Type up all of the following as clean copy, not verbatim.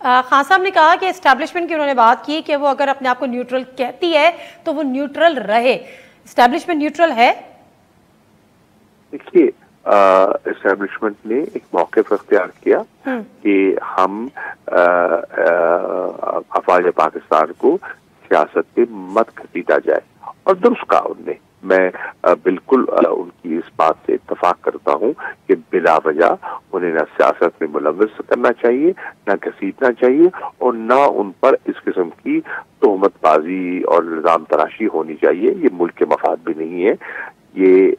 خان صاحب نے کہا کہ اسٹیبلشمنٹ کی انہوں نے بات کی کہ وہ اگر اپنے آپ کو نیوٹرل کہتی ہے تو وہ نیوٹرل رہے. اسٹیبلشمنٹ نیوٹرل ہے؟ دیکھیے اسٹیبلشمنٹ نے ایک موقف اختیار کیا کہ ہم افواج پاکستان کو سیاست پہ مت گھسیٹا جائے، اور درست کہا ان نے. میں بالکل ان کی اس بات سے اتفاق کرتا ہوں کہ بلا وجہ انہیں نہ سیاست میں ملوث کرنا چاہیے، نہ گھسیٹنا چاہیے، اور نہ ان پر اس قسم کی تہمت بازی اور الزام تراشی ہونی چاہیے. یہ ملک کے مفاد بھی نہیں ہے. یہ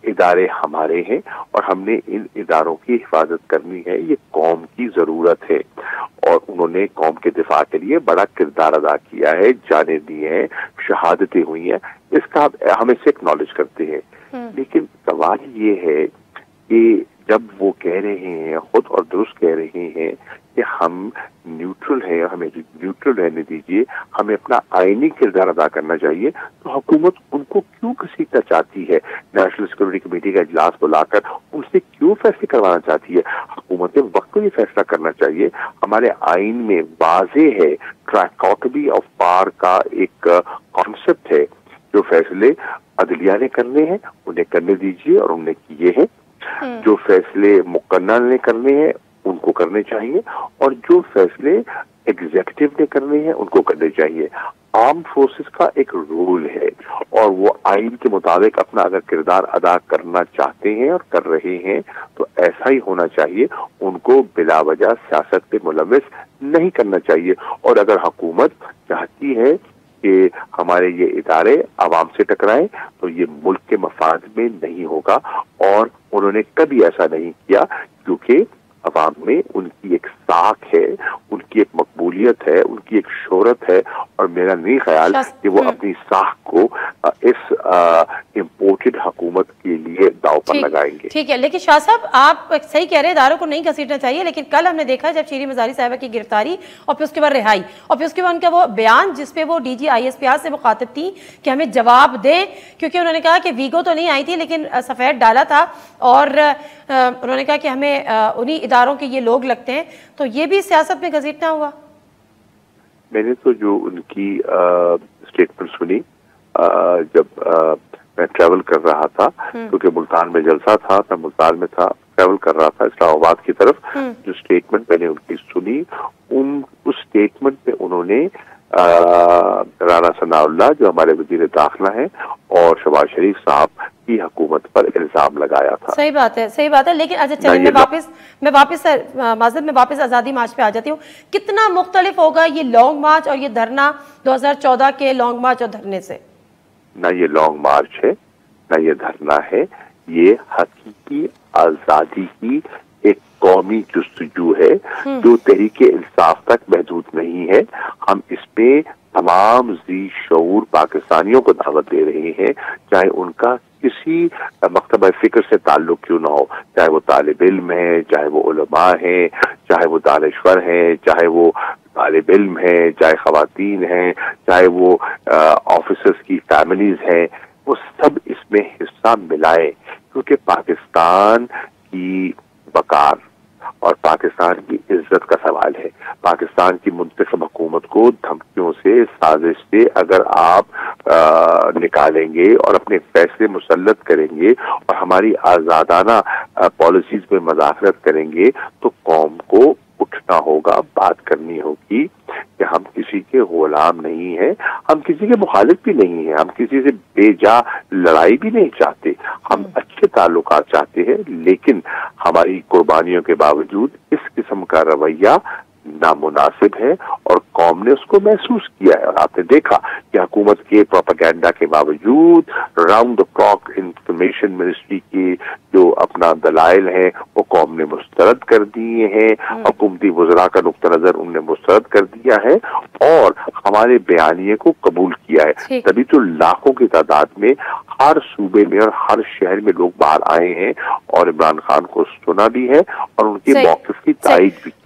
ادارے ہمارے ہیں اور ہم نے ان اداروں کی حفاظت کرنی ہے. یہ قوم کی ضرورت ہے اور انہوں نے قوم کے دفاع کے لیے بڑا کردار ادا کیا ہے، جانیں دی ہیں، شہادتیں ہوئی ہیں. اس کا ہم اسے ایکنالج کرتے ہیں. لیکن سوال یہ ہے کہ جب وہ کہہ رہے ہیں خود اور درست کہہ رہے ہیں کہ ہم نیوٹرل ہیں، ہمیں نیوٹرل رہنے دیجیے، ہمیں اپنا آئینی کردار ادا کرنا چاہیے، تو حکومت ان کو کیوں گھسیٹنا چاہتی ہے؟ نیشنل سیکورٹی کمیٹی کا اجلاس بلا کر ان سے کیوں فیصلے کروانا چاہتی ہے؟ حکومت نے وقت یہ فیصلہ کرنا چاہیے. ہمارے آئین میں واضح ہے، ٹرائکوٹمی آف پاور کا ایک کانسیپٹ ہے. جو فیصلے عدلیہ نے کرنے ہیں انہیں کرنے دیجیے اور انہوں نے کیے ہیں. جو فیصلے مقننہ نے کرنے ہیں ان کو کرنے چاہیے، اور جو فیصلے ایگزیکٹو نے کرنے ہیں ان کو کرنے چاہیے. آرم فورسز کا ایک رول ہے اور وہ آئین کے مطابق اپنا اگر کردار ادا کرنا چاہتے ہیں اور کر رہے ہیں تو ایسا ہی ہونا چاہیے. ان کو بلا وجہ سیاست پہ ملوث نہیں کرنا چاہیے. اور اگر حکومت چاہتی ہے کہ ہمارے یہ ادارے عوام سے ٹکرائیں تو یہ ملک کے مفاد میں نہیں ہوگا، اور انہوں نے کبھی ایسا نہیں کیا، کیونکہ عوام میں ان کی ایک ساکھ ہے، ان کی ایک مقبولیت ہے، ان کی ایک شہرت ہے، اور میرا نہیں خیال کہ وہ اپنی ساکھ کو اس امپورٹڈ حکومت کے لیے داؤ پر لگائیں گے. ٹھیک ہے، لیکن شاہ صاحب آپ صحیح کہہ رہے ہیں، اداروں کو نہیں گھسیٹنا چاہیے، لیکن کل ہم نے دیکھا جب شیریں مزاری صاحبہ کی گرفتاری اور پھر اس کے بعد رہائی، اور پھر اس کے بعد ان کا وہ بیان جس پہ وہ D G I S P R سے مخاطب تھی کہ ہمیں جواب دیں، کیونکہ انہوں نے کہا کہ ویگو تو نہیں آئی تھی لیکن سفید ڈالا تھا، اور انہوں نے کہا کہ ہمیں انہی اداروں کے یہ لوگ لگتے ہیں. تو یہ بھی سیاست میں گھسیٹنا ہوا؟ میں نے تو جو ان کی اسٹیٹمنٹ سنی جب میں ٹریول کر رہا تھا، کیونکہ ملتان میں جلسہ تھا، میں ملتان میں تھا، ٹریول کر رہا تھا اسلام آباد کی طرف، جو اسٹیٹمنٹ میں نے ان کی سنی، اس اسٹیٹمنٹ میں انہوں نے رانا ثناء اللہ جو ہمارے وزیر داخلہ ہیں اور شہباز شریف صاحب کی حکومت پر الزام لگایا تھا. صحیح بات ہے، صحیح بات ہے. لیکن اچھا چلیے میں واپس آزادی مارچ پہ آ جاتی ہوں. کتنا مختلف ہوگا یہ لانگ مارچ اور یہ دھرنا 2014 کے لانگ مارچ اور دھرنے سے؟ نہ یہ لانگ مارچ ہے نہ یہ دھرنا ہے، یہ حقیقی آزادی کی ایک قومی جستجو ہے جو تحریک انصاف تک محدود نہیں ہے. ہم اس پہ تمام ذی شعور پاکستانیوں کو دعوت دے رہے ہیں، چاہے ان کا کسی مکتبہ فکر سے تعلق کیوں نہ ہو، چاہے وہ طالب علم ہیں، چاہے وہ علماء ہیں، چاہے وہ دانشور ہیں، چاہے وہ طالب علم ہیں، چاہے خواتین ہیں، چاہے وہ آفیسرز کی فیملیز ہیں، وہ سب اس میں حصہ ملائیں، کیونکہ پاکستان کی وقار اور پاکستان کی عزت کا سوال ہے. پاکستان کی منتخب حکومت کو دھمکیوں سے، سازش سے اگر آپ نکالیں گے اور اپنے فیصلے مسلط کریں گے اور ہماری آزادانہ پالیسیز میں مداخلت کریں گے تو قوم کو اٹھنا ہوگا، بات کرنی ہوگی کہ ہم کسی کے غلام نہیں ہیں، ہم کسی کے مخالف بھی نہیں ہیں، ہم کسی سے بے جا لڑائی بھی نہیں چاہتے، ہم اچھے تعلقات چاہتے ہیں، لیکن ہماری قربانیوں کے باوجود اس قسم کا رویہ نامناسب ہے اور قوم نے اس کو محسوس کیا ہے. اور آپ نے دیکھا کہ حکومت کے پروپیگنڈا کے باوجود round the clock information ministry کی جو اپنا دلائل ہیں وہ قوم نے مسترد کر دیے ہیں، حکومتی وزراء کا نقطہ نظر انہوں نے مسترد کر دیا ہے اور ہمارے بیانیے کو قبول کیا ہے. تبھی تو لاکھوں کی تعداد میں ہر صوبے میں اور ہر شہر میں لوگ باہر آئے ہیں اور عمران خان کو سنا بھی ہے اور ان کے موقف کی تائید بھی کی.